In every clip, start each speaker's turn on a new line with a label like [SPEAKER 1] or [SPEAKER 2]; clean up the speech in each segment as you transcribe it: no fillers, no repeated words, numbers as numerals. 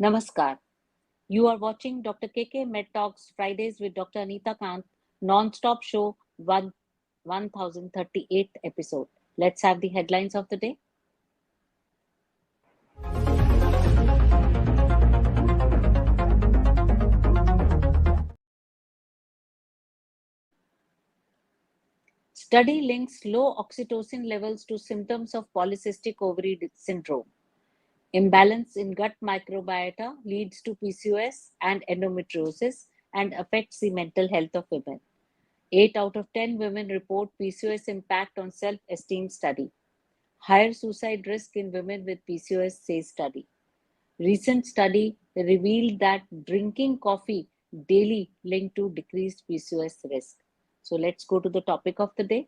[SPEAKER 1] Namaskar. You are watching Dr. KK Med Talks Fridays with Dr. Anita Kant, non-stop show 1038th episode. Let's have the headlines of the day. Study links low oxytocin levels to symptoms of polycystic ovary syndrome. Imbalance in gut microbiota leads to PCOS and endometriosis and affects the mental health of women. 8 out of 10 women report PCOS impact on self-esteem study. Higher suicide risk in women with PCOS, says study. Recent study revealed that drinking coffee daily linked to decreased PCOS risk. So let's go to the topic of the day.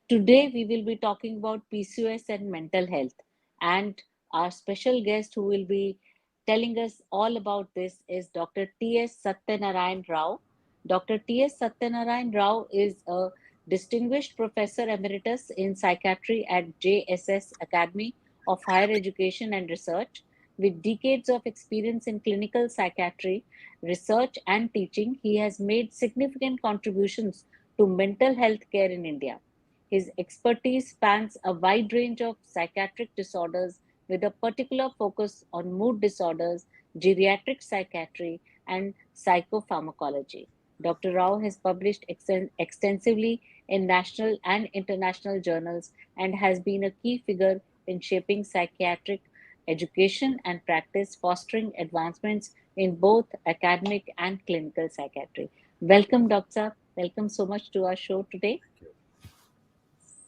[SPEAKER 1] Today, we will be talking about PCOS and mental health. And our special guest who will be telling us all about this is Dr. T.S. Satyanarayan Rao. Dr. T.S. Satyanarayan Rao is a distinguished professor emeritus in psychiatry at JSS Academy of Higher Education and Research. With decades of experience in clinical psychiatry, research, and teaching, he has made significant contributions to mental health care in India. His expertise spans a wide range of psychiatric disorders with a particular focus on mood disorders, geriatric psychiatry, and psychopharmacology. Dr. Rao has published extensively in national and international journals and has been a key figure in shaping psychiatric education and practice, fostering advancements in both academic and clinical psychiatry. Welcome, Doctor. Welcome so much to our show today.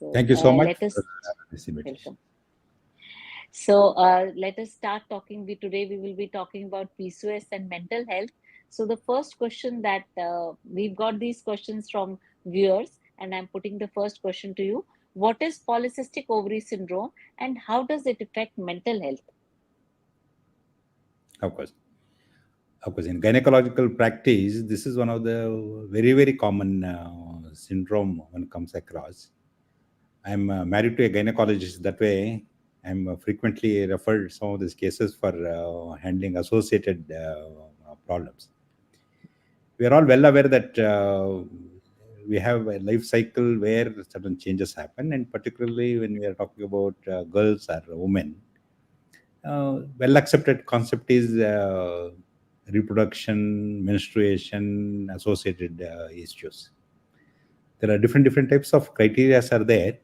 [SPEAKER 1] So,
[SPEAKER 2] Thank you so much
[SPEAKER 1] let us
[SPEAKER 2] for this invitation.
[SPEAKER 1] welcome. So let us start talking. Today we will be talking about PCOS and mental health. So the first question that we've got these questions from viewers, and I'm putting the first question to you. What is polycystic ovary syndrome, and how does it affect mental health?
[SPEAKER 2] Of course. In gynecological practice, this is one of the very, very common syndrome one comes across. I'm married to a gynecologist. That way, I'm frequently referred some of these cases for handling associated problems. We are all well aware that we have a life cycle where certain changes happen, and particularly when we are talking about girls or women, well accepted concept is reproduction, menstruation, associated issues. There are different types of criteria are there,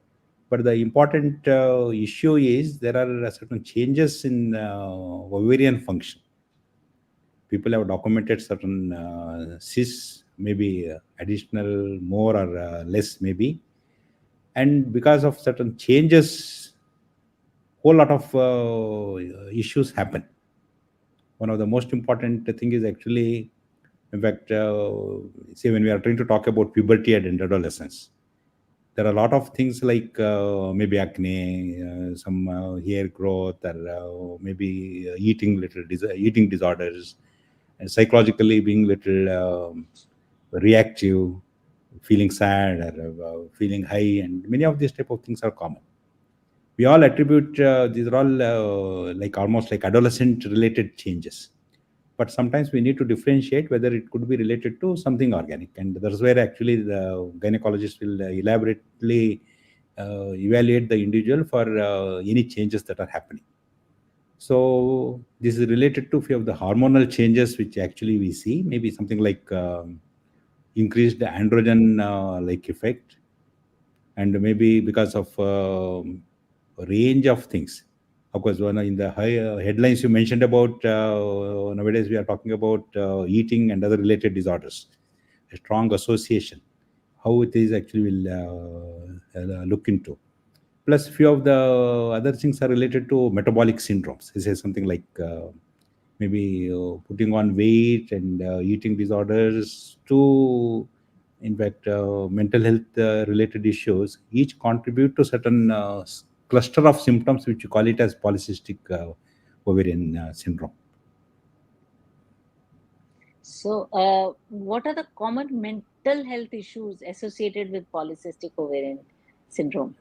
[SPEAKER 2] but the important issue is there are certain changes in ovarian function. People have documented certain cysts, maybe additional, more or less, maybe, and because of certain changes, whole lot of issues happen. One of the most important thing is actually, in fact, say when we are trying to talk about puberty and adolescence, there are a lot of things like maybe acne, some hair growth, or maybe eating disorders, and psychologically being little reactive, feeling sad or feeling high, and many of these type of things are common. We all attribute these are all like almost like adolescent related changes, but sometimes we need to differentiate whether it could be related to something organic, and that's where actually the gynecologist will elaborately evaluate the individual for any changes that are happening. So this is related to few of the hormonal changes which actually we see, maybe something like increased androgen like effect, and maybe because of range of things. Of course, one in the high headlines you mentioned about nowadays we are talking about eating and other related disorders, a strong association, how it is actually will look into. Plus, few of the other things are related to metabolic syndromes. This is something like maybe putting on weight and eating disorders to, in fact, mental health related issues, each contribute to certain cluster of symptoms which you call it as polycystic ovarian syndrome.
[SPEAKER 1] So, what are the common mental health issues associated with polycystic ovarian syndrome?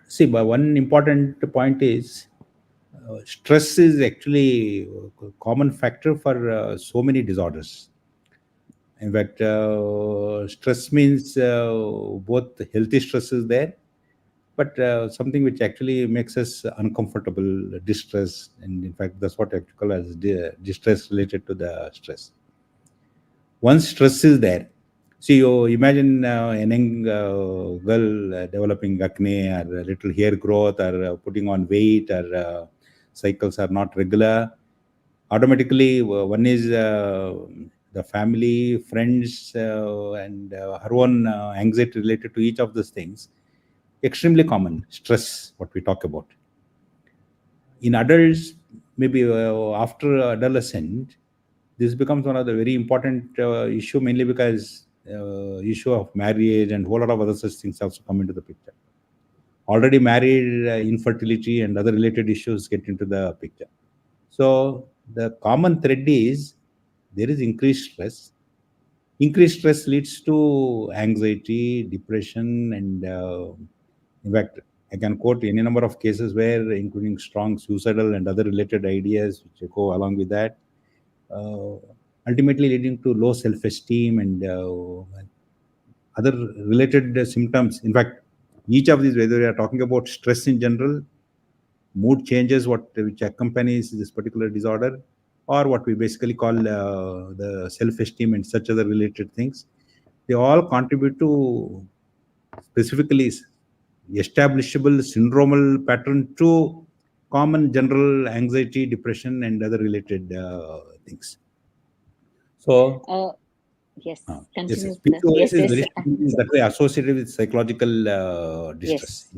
[SPEAKER 2] See, but one important point is stress is actually a common factor for so many disorders. In fact, stress means both healthy stress is there, but something which actually makes us uncomfortable, distress, and in fact, that's what I call as distress related to the stress. Once stress is there, see, you imagine a young girl developing acne or a little hair growth or putting on weight or cycles are not regular. Automatically, one is the family, friends, and her own anxiety related to each of these things. Extremely common stress, what we talk about. In adults, maybe after adolescent, this becomes one of the very important issue, mainly because issue of marriage and whole lot of other such things also come into the picture. Already married, infertility and other related issues get into the picture. So the common thread is there is increased stress. Increased stress leads to anxiety, depression, and in fact, I can quote any number of cases where, including strong suicidal and other related ideas which go along with that, uh, ultimately leading to low self-esteem and other related symptoms. In fact, each of these, whether we are talking about stress in general, mood changes, what which accompanies this particular disorder, or what we basically call the self-esteem and such other related things, they all contribute to specifically establishable syndromal pattern to common general anxiety, depression, and other related things. So,
[SPEAKER 1] Uh, yes,
[SPEAKER 2] yes,
[SPEAKER 1] continue.
[SPEAKER 2] yes, PCOS
[SPEAKER 1] Yes,
[SPEAKER 2] is
[SPEAKER 1] yes,
[SPEAKER 2] very strongly that way associated with psychological distress.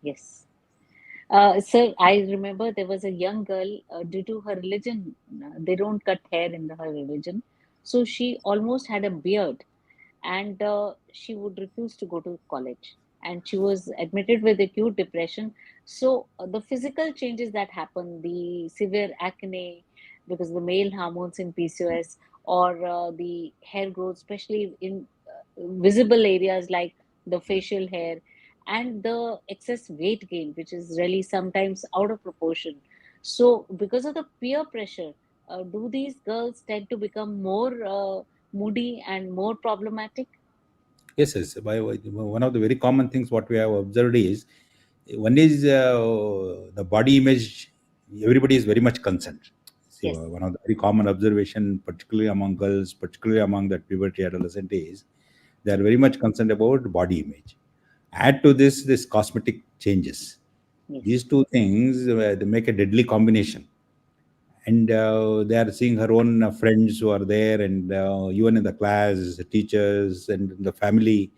[SPEAKER 1] yes, yes. Sir, I remember there was a young girl, due to her religion, they don't cut hair in her religion. So she almost had a beard, and she would refuse to go to college. And she was admitted with acute depression. So the physical changes that happen, the severe acne, because of the male hormones in PCOS, or the hair growth, especially in visible areas like the facial hair, and the excess weight gain, which is really sometimes out of proportion. So, because of the peer pressure, do these girls tend to become more moody and more problematic?
[SPEAKER 2] Yes, yes. One of the very common things what we have observed is one is the body image. Everybody is very much concerned. See,
[SPEAKER 1] Yes,
[SPEAKER 2] one of the very common observation, particularly among girls, particularly among that puberty adolescent, is they are very much concerned about body image. Add to this cosmetic changes. These
[SPEAKER 1] yes.
[SPEAKER 2] two things they make a deadly combination, and they are seeing her own friends who are there, and even in the class, the teachers and the family,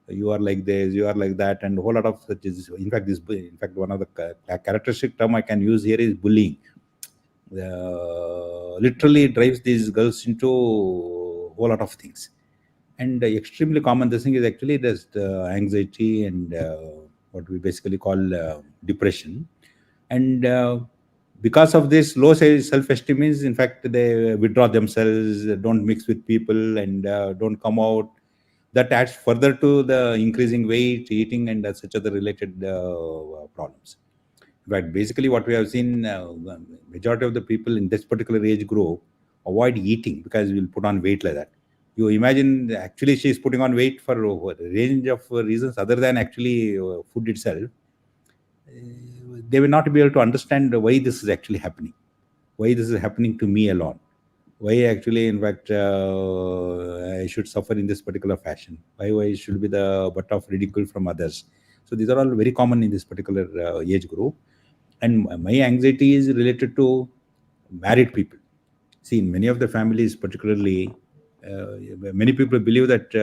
[SPEAKER 2] you are like this, you are like that, and a whole lot of such is. In fact, in fact, one of the characteristic term I can use here is bullying. Literally drives these girls into a whole lot of things, and extremely common. This thing is actually there's the anxiety and what we basically call depression, and because of this low self-esteem is, in fact, they withdraw themselves, don't mix with people, and don't come out. That adds further to the increasing weight, eating, and such other related problems. But basically, what we have seen, majority of the people in this particular age group avoid eating because we'll put on weight like that. You imagine, actually, she is putting on weight for a range of reasons other than actually food itself. They will not be able to understand why this is actually happening, why this is happening to me alone, why actually, in fact, I should suffer in this particular fashion, why I should be the butt of ridicule from others. So these are all very common in this particular age group. And my anxiety is related to married people. See, in many of the families, particularly, many people believe that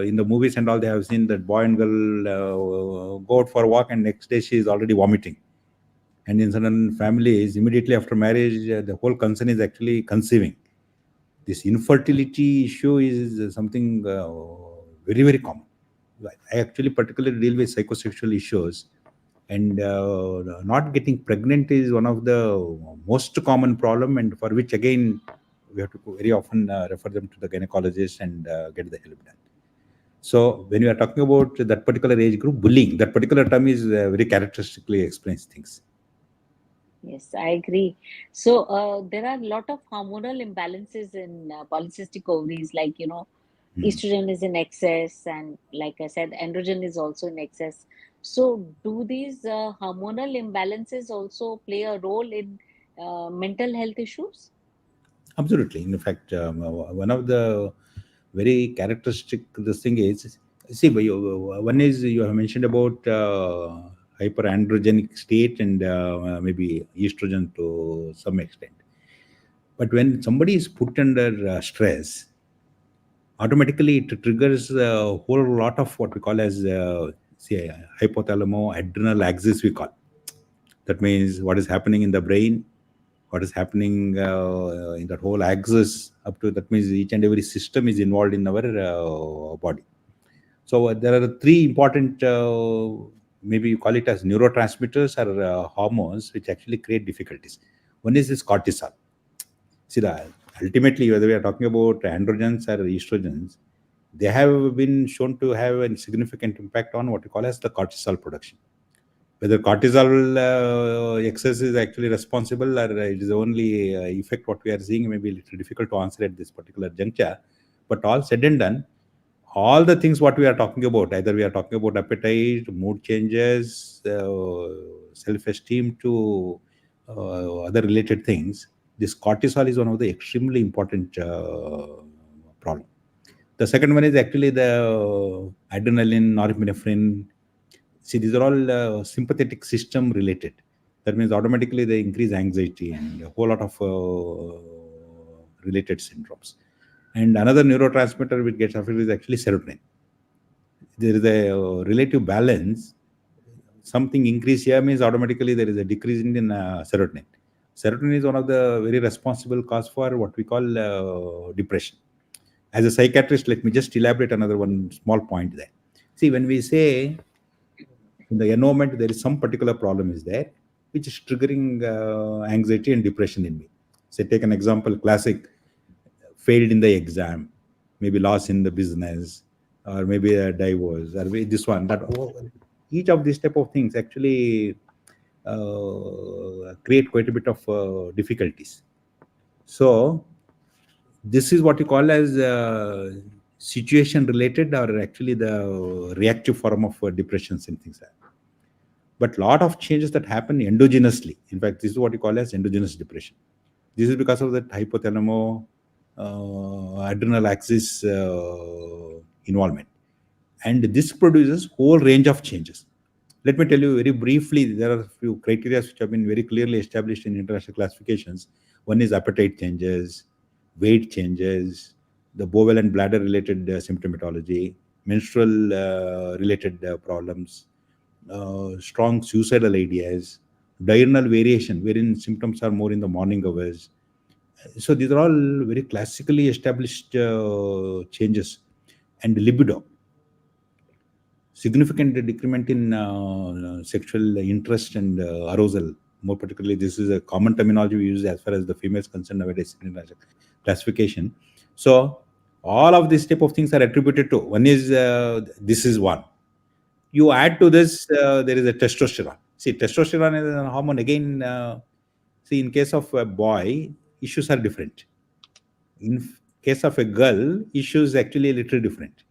[SPEAKER 2] in the movies and all, they have seen that boy and girl go out for a walk, and next day she is already vomiting. And in certain families, immediately after marriage, the whole concern is actually conceiving. This infertility issue is something very, very common. I actually particularly deal with psychosexual issues, and not getting pregnant is one of the most common problem, and for which again we have to very often refer them to the gynecologist and get the help done. So when we are talking about that particular age group, bullying, that particular term is very characteristically explains things.
[SPEAKER 1] Yes, I agree. So there are a lot of hormonal imbalances in polycystic ovaries, like,
[SPEAKER 2] Hmm.
[SPEAKER 1] estrogen is in excess, and like I said, androgen is also in excess. So do these hormonal imbalances also play a role in mental health issues?
[SPEAKER 2] Absolutely. In fact, one of the very characteristic this thing is, see, one is you have mentioned about hyperandrogenic state and maybe estrogen to some extent. But when somebody is put under stress, automatically it triggers a whole lot of what we call as say, hypothalamo adrenal axis we call. That means what is happening in the brain, what is happening in that whole axis up to that means each and every system is involved in our body. So there are three important, maybe you call it as neurotransmitters or hormones, which actually create difficulties. One is this cortisol. See, ultimately, whether we are talking about androgens or estrogens, they have been shown to have a significant impact on what we call as the cortisol production. Whether cortisol excess is actually responsible or it is only effect what we are seeing may be a little difficult to answer at this particular juncture. But all said and done, all the things what we are talking about, either we are talking about appetite, mood changes, self-esteem to other related things, this cortisol is one of the extremely important problem. The second one is actually the adrenaline, norepinephrine. See, these are all sympathetic system related. That means automatically they increase anxiety and a whole lot of related syndromes. And another neurotransmitter which gets affected is actually serotonin. There is a relative balance. Something increase here means automatically there is a decrease in serotonin. Serotonin is one of the very responsible cause for what we call depression. As a psychiatrist, let me just elaborate another one small point there. See, when we say in the environment there is some particular problem is there, which is triggering anxiety and depression in me. Say, take an example, classic, failed in the exam, maybe loss in the business, or maybe a divorce, or this one, that each of these type of things actually create quite a bit of difficulties. So this is what you call as situation related or actually the reactive form of depressions and things like that. But lot of changes that happen endogenously. In fact, this is what you call as endogenous depression. This is because of that hypothalamo adrenal axis involvement, and this produces whole range of changes. Let me tell you very briefly. There are a few criteria which have been very clearly established in international classifications. One is appetite changes, weight changes, the bowel and bladder related symptomatology, menstrual related problems, strong suicidal ideas, diurnal variation, wherein symptoms are more in the morning hours. So these are all very classically established changes. And libido, significant decrement in sexual interest and arousal. More particularly, this is a common terminology we use as far as the females concerned nowadays in classification. So all of these type of things are attributed to one is this is one. You add to this, there is a testosterone. See, testosterone is a hormone again. See, in case of a boy, issues are different. In case of a girl, issues actually a little different.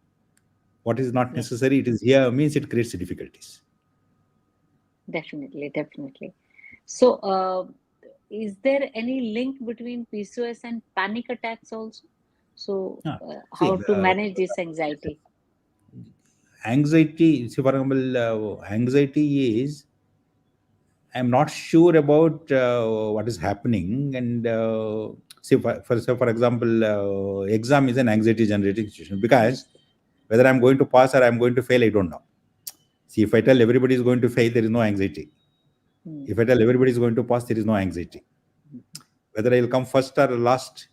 [SPEAKER 2] What is not
[SPEAKER 1] Yes,
[SPEAKER 2] necessary, it is here means it creates difficulties.
[SPEAKER 1] definitely, definitely. So, is there any link between PCOS and panic attacks also? So,
[SPEAKER 2] See,
[SPEAKER 1] how to manage this anxiety?
[SPEAKER 2] anxiety. See, for example, anxiety is I'm not sure about what is happening, and see, for example, exam is an anxiety generating situation because
[SPEAKER 1] Yes.
[SPEAKER 2] whether I'm going to pass or I'm going to fail, I don't know. See, if I tell everybody is going to fail, there is no anxiety.
[SPEAKER 1] Mm.
[SPEAKER 2] If I tell everybody is going to pass, there is no anxiety.
[SPEAKER 1] Mhm.
[SPEAKER 2] Whether I will come first or last,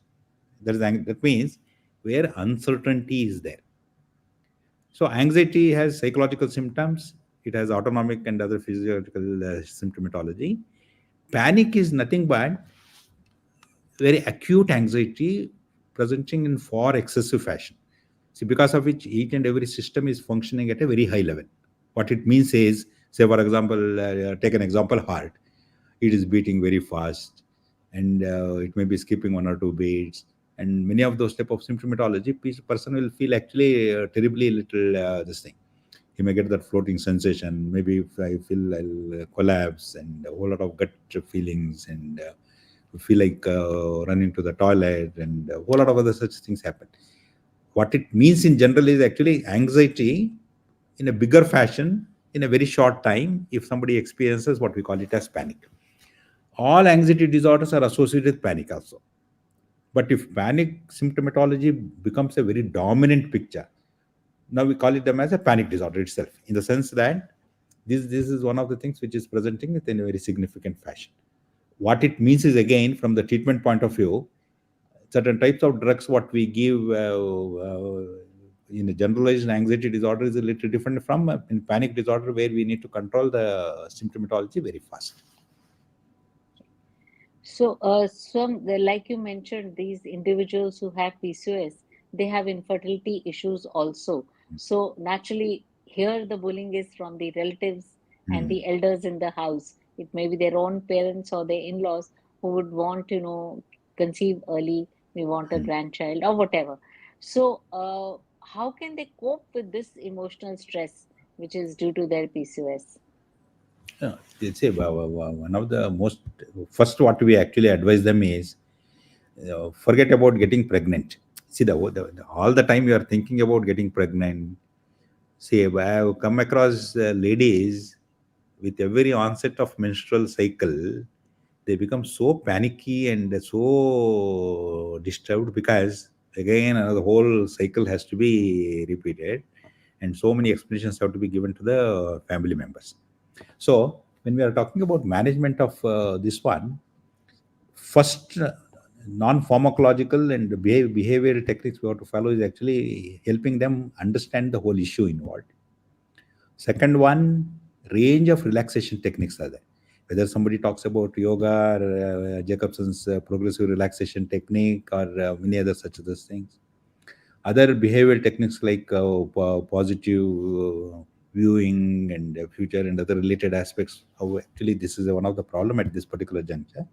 [SPEAKER 2] that means where uncertainty is there. So anxiety has psychological symptoms. It has autonomic and other physiological symptomatology. Panic is nothing but very acute anxiety presenting in far excessive fashion. See, because of which each and every system is functioning at a very high level. What it means is, say, for example, take an example, heart. It is beating very fast, and it may be skipping one or two beats. And many of those type of symptomatology, person will feel actually terribly little this thing. He may get that floating sensation. Maybe if I feel I'll collapse, and a whole lot of gut feelings, and feel like running to the toilet, and a whole lot of other such things happen. What it means in general is actually anxiety in a bigger fashion in a very short time if somebody experiences what we call it as panic. All anxiety disorders are associated with panic also. But if panic symptomatology becomes a very dominant picture, now we call it them as a panic disorder itself, in the sense that this is one of the things which is presenting it in a very significant fashion. What it means is, again, from the treatment point of view, certain types of drugs what we give in a generalized anxiety disorder is a little different from in panic disorder, where we need to control the symptomatology very fast.
[SPEAKER 1] So, like you mentioned, these individuals who have PCOS, they have infertility issues also. So, naturally, here the bullying is from the relatives and
[SPEAKER 2] Hmm.
[SPEAKER 1] the elders in the house. It may be their own parents or their in-laws who would want to conceive early, we want a
[SPEAKER 2] Hmm.
[SPEAKER 1] grandchild or whatever. So, how can they cope with this emotional stress which is due to their PCOS?
[SPEAKER 2] It's a, one of the most first what we actually advise them is forget about getting pregnant. See, all the time you are thinking about getting pregnant. See, I have come across ladies with every onset of menstrual cycle, they become so panicky and so disturbed because again the whole cycle has to be repeated, and so many explanations have to be given to the family members. So when we are talking about management of this one, first non-pharmacological and behavioral techniques we have to follow is actually helping them understand the whole issue involved. Second one, range of relaxation techniques are there. Whether somebody talks about yoga or Jacobson's progressive relaxation technique or many other such other things. Other behavioral techniques like positive viewing and future and other related aspects. How actually this is one of the problem at this particular juncture,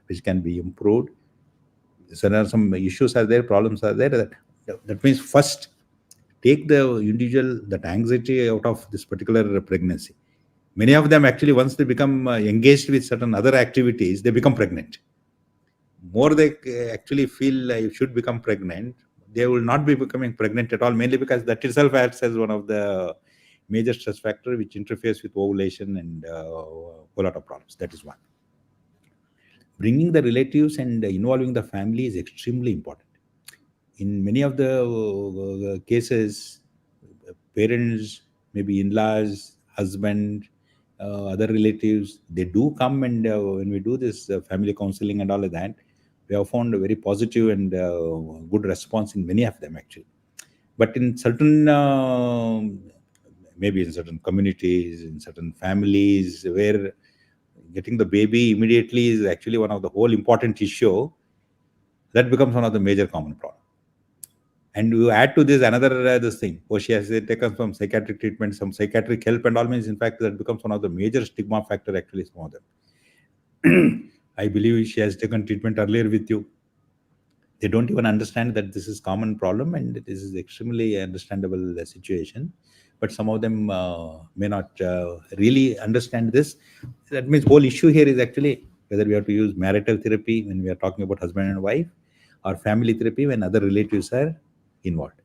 [SPEAKER 2] which can be improved. So there are some issues are there, problems are there. That means first take the individual that anxiety out of this particular pregnancy. Many of them actually once they become engaged with certain other activities, they become pregnant. More they actually feel should become pregnant, they will not be becoming pregnant at all, mainly because that itself acts as one of the major stress factor which interferes with ovulation and a lot of problems. That is one. Bringing the relatives and involving the family is extremely important. In many of the cases, parents, maybe in-laws, husband, other relatives, they do come, and when we do this family counseling and all of that, we have found a very positive and good response in many of them actually. But in certain, maybe in certain communities, in certain families, where getting the baby immediately is actually one of the whole important issue, that becomes one of the major common problem. And you add to this another this thing, oh, she has taken some psychiatric treatment, some psychiatric help and all, means in fact that becomes one of the major stigma factor actually, some of them. I believe she has taken treatment earlier with you. They don't even understand that this is common problem and this is extremely understandable situation, but some of them may not really understand this. That means whole issue here is actually whether we have to use marital therapy when we are talking about husband and wife, or family therapy when other relatives are involved.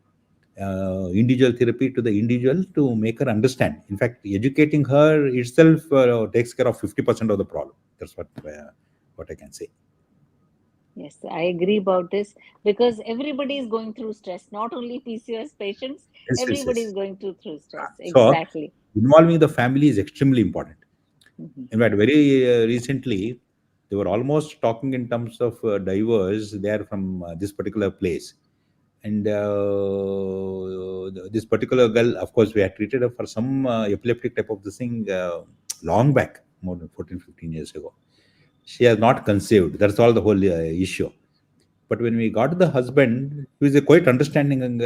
[SPEAKER 2] Individual therapy to the individual to make her understand. In fact, educating her itself takes care of 50% of the problem. That's what I can say.
[SPEAKER 1] Yes, I agree about this because everybody is going through stress, not only PCOS patients,
[SPEAKER 2] Yes, yes,
[SPEAKER 1] everybody is
[SPEAKER 2] yes.
[SPEAKER 1] going through stress.
[SPEAKER 2] So
[SPEAKER 1] Exactly.
[SPEAKER 2] involving the family is extremely important.
[SPEAKER 1] Mhm.
[SPEAKER 2] In fact, very recently, they were almost talking in terms of divers. They are from this particular place, and this particular girl, of course, we had treated her for some epileptic type of this thing long back, more than 14, 15 years ago. She has not conceived. That's all the whole issue. But when we got the husband, he was a quite understanding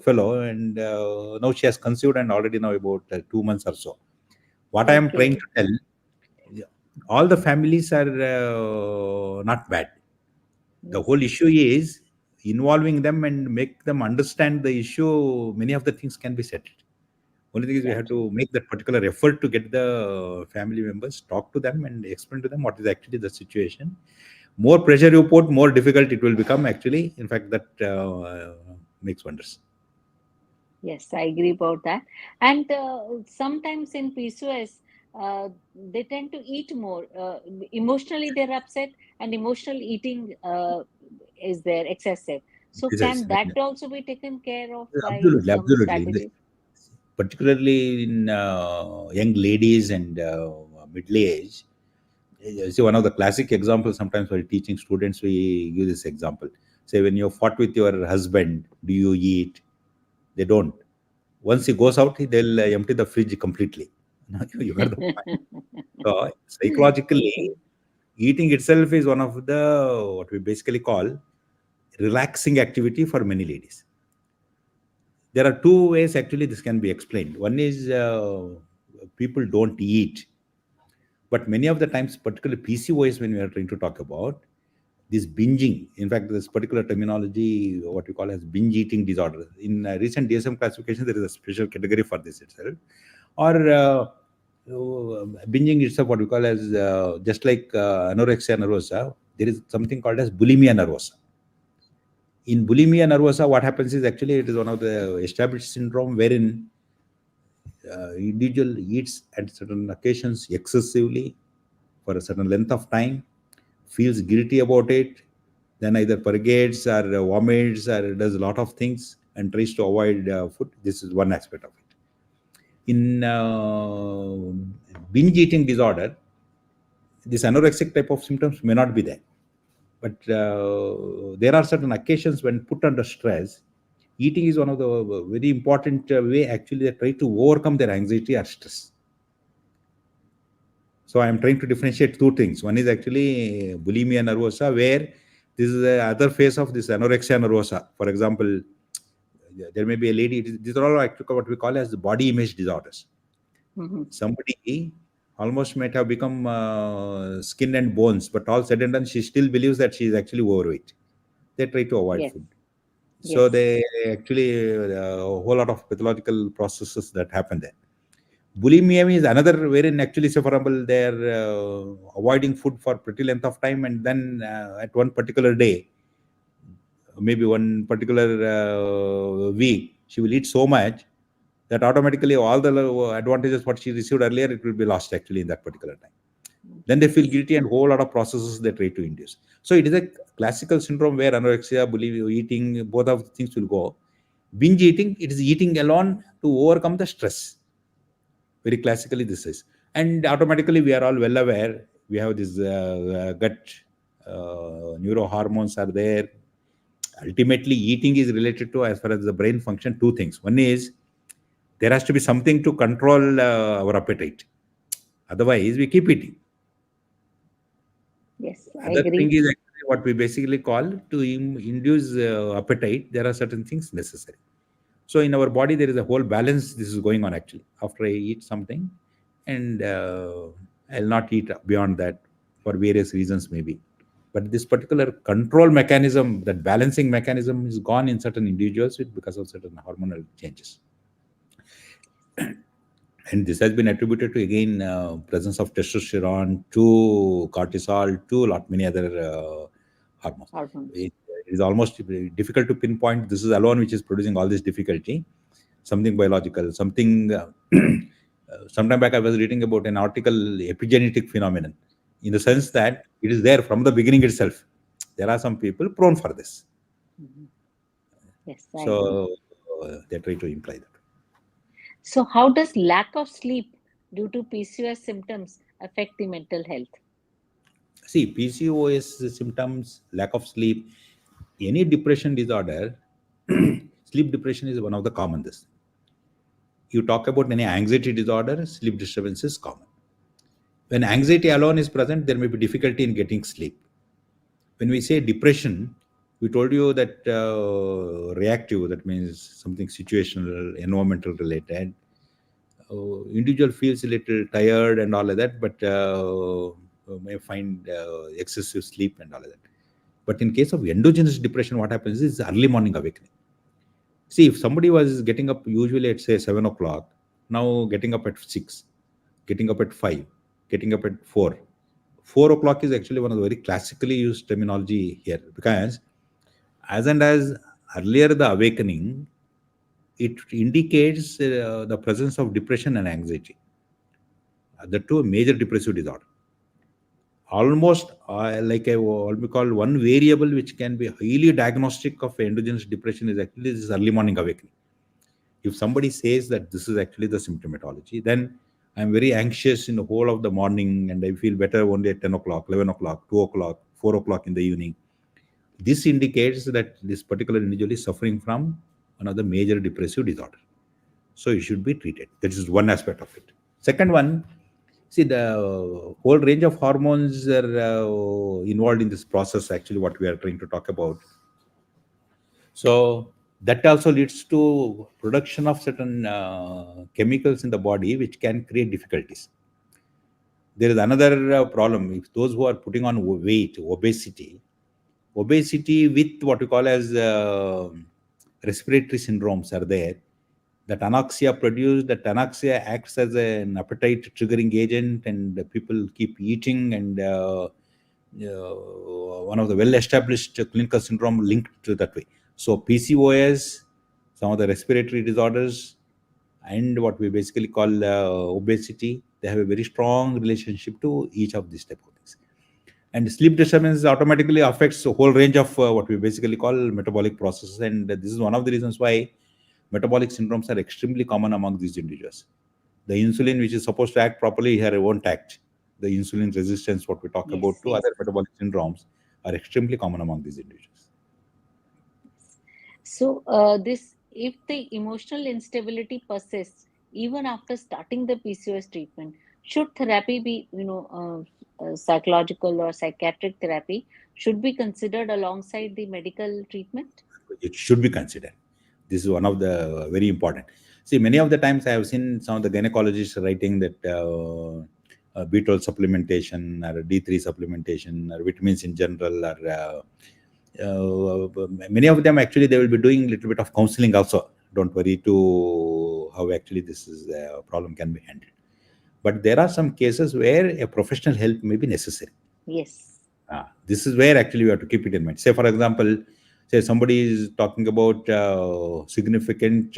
[SPEAKER 2] fellow, and now she has conceived and already now about 2 months or so. What I am trying
[SPEAKER 1] Okay.
[SPEAKER 2] to tell, yeah, all the families are not bad. The
[SPEAKER 1] Yes.
[SPEAKER 2] whole issue is involving them and make them understand the issue. Many of the things can be settled. Only thing is we have
[SPEAKER 1] Certainly.
[SPEAKER 2] to make that particular effort to get the family members, talk to them, and explain to them what is actually the situation. More pressure you put, more difficult it will become. Actually, in fact, that makes wonders.
[SPEAKER 1] Yes, I agree about that. And sometimes in PCOS, they tend to eat more. Emotionally, they're upset, and emotional eating is there excessive. So,
[SPEAKER 2] Yes,
[SPEAKER 1] can that also be taken care of by
[SPEAKER 2] absolutely,
[SPEAKER 1] some
[SPEAKER 2] absolutely.
[SPEAKER 1] strategies?
[SPEAKER 2] Particularly in young ladies and middle age. See, one of the classic examples sometimes while teaching students, we give this example. Say, when you fought with your husband, do you eat? They don't. Once he goes out, they'll empty the fridge completely. You got the point. So, psychologically,
[SPEAKER 1] Okay.
[SPEAKER 2] eating itself is one of the what we basically call relaxing activity for many ladies. There are two ways actually this can be explained. One is people don't eat, but many of the times, particularly PCOS, when we are trying to talk about this binging. In fact, this particular terminology, what we call as binge eating disorder. In recent DSM classification, there is a special category for this itself. Or binging itself, what we call as just like anorexia nervosa, there is something called as bulimia nervosa. In bulimia nervosa, what happens is actually it is one of the established syndrome wherein individual eats at certain occasions excessively for a certain length of time, feels guilty about it, then either purgates or vomits or does a lot of things and tries to avoid food. This is one aspect of it. In binge eating disorder, this anorexic type of symptoms may not be there. But there are certain occasions when put under stress, eating is one of the very important way actually they try to overcome their anxiety or stress. So I am trying to differentiate two things. One is actually bulimia nervosa, where this is the other phase of this anorexia nervosa. For example, there may be a lady. These are all actually what we call as body image disorders.
[SPEAKER 1] Mhm.
[SPEAKER 2] Somebody almost might have become skin and bones, but all said and done, she still believes that she is actually overweight. They try to avoid
[SPEAKER 1] Yes.
[SPEAKER 2] food. So
[SPEAKER 1] Yes.
[SPEAKER 2] they actually a whole lot of pathological processes that happen there. Bulimia is another wherein actually, say for example, they're avoiding food for pretty length of time, and then at one particular day, maybe one particular week, she will eat so much that automatically all the advantages what she received earlier it will be lost actually in that particular time. Then they feel
[SPEAKER 1] Yes.
[SPEAKER 2] guilty and whole lot of processes they try to induce. So it is a classical syndrome where anorexia, bulimia, eating, both of the things will go. Binge eating, it is eating alone to overcome the stress. Very classically this is. And automatically we are all well aware, we have this gut neurohormones are there. Ultimately, eating is related to, as far as the brain function, two things. One is there has to be something to control our appetite. Otherwise, we keep eating.
[SPEAKER 1] Yes. I
[SPEAKER 2] Other thing
[SPEAKER 1] agree.
[SPEAKER 2] is actually what we basically call to induce appetite. There are certain things necessary. So in our body, there is a whole balance. This is going on actually. After I eat something, and I'll not eat beyond that for various reasons, maybe. But this particular control mechanism, that balancing mechanism, is gone in certain individuals because of certain hormonal changes. And this has been attributed to again presence of testosterone, to cortisol, to a lot many other hormones.
[SPEAKER 1] Hormones.
[SPEAKER 2] It is almost difficult to pinpoint. This is alone which is producing all this difficulty. Something biological, something. Sometime back, I was reading about an article, epigenetic phenomenon, in the sense
[SPEAKER 1] Yes.
[SPEAKER 2] that it is there from the beginning itself. There are some people prone for this,
[SPEAKER 1] Mhm. Yes. I agree.
[SPEAKER 2] so they try to imply that.
[SPEAKER 1] So, how does lack of sleep due to PCOS symptoms affect the mental health?
[SPEAKER 2] See, PCOS symptoms, lack of sleep, any depression disorder, sleep depression is one of the common this. You talk about any anxiety disorder, sleep disturbance is common. When anxiety alone is present, there may be difficulty in getting sleep. When we say depression, We told you that reactive, that means something situational, environmental related. Individual feels a little tired and all of that, but may find excessive sleep and all of that. But in case of endogenous depression, what happens is early morning awakening. See, if somebody was getting up usually at say 7 o'clock, now getting up at 6, getting up at 5, getting up at 4. 4 o'clock is actually one of the very classically used terminology here, because as and as earlier the awakening, it indicates the presence of depression and anxiety. The two major depressive disorder. Almost like what we call one variable which can be highly diagnostic of endogenous depression is actually this early morning awakening. If somebody says that this is actually the symptomatology, then I'm very anxious in the whole of the morning and I feel better only at 10 o'clock, 11 o'clock, 2 o'clock, 4 o'clock in the evening. This indicates that this particular individual is suffering from another major depressive disorder. So it should be treated. That is one aspect of it. Second one, see, the whole range of hormones are involved in this process, actually, what we are trying to talk about. So that also leads to production of certain chemicals in the body which can create difficulties. There is another problem. If those who are putting on weight, obesity with what we call as respiratory syndromes are there. That anoxia acts as an appetite triggering agent, and people keep eating, and one of the well established clinical syndrome linked to that way. So PCOS, some of the respiratory disorders, and what we basically call obesity, they have a very strong relationship to each of these type of things. And sleep disturbance automatically affects a whole range of what we basically call metabolic processes, and this is one of the reasons why metabolic syndromes are extremely common among these individuals. The insulin, which is supposed to act properly, here won't act. The insulin resistance, what we talk about,
[SPEAKER 1] Yes,
[SPEAKER 2] to
[SPEAKER 1] yes.
[SPEAKER 2] other metabolic syndromes, are extremely common among these individuals.
[SPEAKER 1] So, this if the emotional instability persists even after starting the PCOS treatment, should therapy be, psychological or psychiatric therapy should be considered alongside the medical treatment?
[SPEAKER 2] It should be considered. This is one of the very important. See, many of the times I have seen some of the gynecologists writing that B12 supplementation or D3 supplementation or vitamins in general, or many of them actually they will be doing a little bit of counseling also. Don't worry to how actually this is a problem can be handled. But there are some cases where a professional help may be necessary.
[SPEAKER 1] Yes,
[SPEAKER 2] This is where actually we have to keep it in mind. Say, for example, say somebody is talking about significant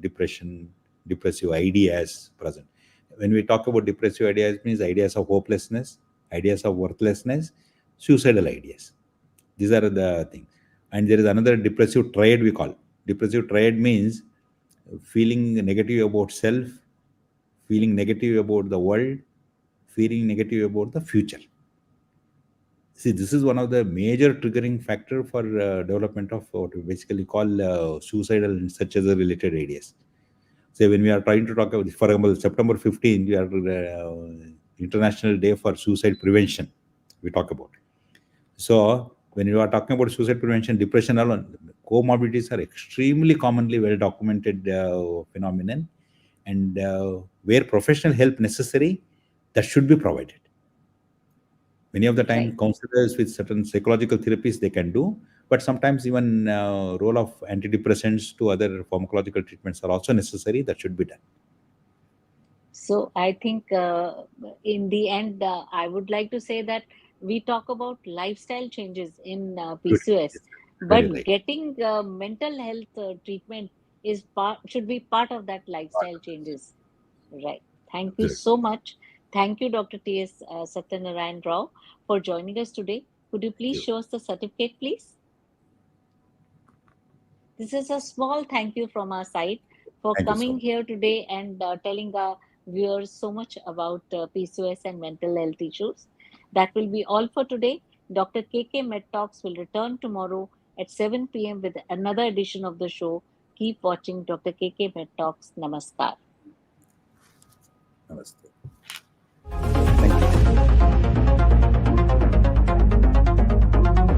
[SPEAKER 2] depression, depressive ideas present. When we talk about depressive ideas, it means ideas of hopelessness, ideas of worthlessness, suicidal ideas. These are the things. And there is another depressive triad we call. Depressive triad means feeling negative about self, feeling negative about the world, feeling negative about the future. See, this is one of the major triggering factor for development of what we basically call suicidal and such as a related ideas. Say when we are trying to talk about, for example, September 15th, we are International Day for Suicide Prevention. We talk about. So when you are talking about suicide prevention, depression alone, comorbidities are extremely commonly well documented phenomenon, and where professional help necessary, that should be provided. Many of the time
[SPEAKER 1] right.
[SPEAKER 2] counselors with certain psychological therapies they can do, but sometimes even role of antidepressants to other pharmacological treatments are also necessary. That should be done.
[SPEAKER 1] So I think in the end, I would like to say that we talk about lifestyle changes in PCOS,
[SPEAKER 2] Yes, very
[SPEAKER 1] but
[SPEAKER 2] right.
[SPEAKER 1] getting mental health treatment is part should be part of that lifestyle changes. Right. Thank you
[SPEAKER 2] Absolutely.
[SPEAKER 1] so much. Thank you, Dr. T.S. Satyanarayan Rao, for joining us today. Could you
[SPEAKER 2] Thank
[SPEAKER 1] please
[SPEAKER 2] you.
[SPEAKER 1] show us the certificate, please? This is a small thank you from our side for
[SPEAKER 2] Thank you so
[SPEAKER 1] coming
[SPEAKER 2] much.
[SPEAKER 1] here today and telling our viewers so much about PCOS and mental health issues. That will be all for today. Dr. KK Med Talks will return tomorrow at 7 p.m. with another edition of the show. Keep watching Dr. KK Med Talks. Namaskar.
[SPEAKER 2] Namaste.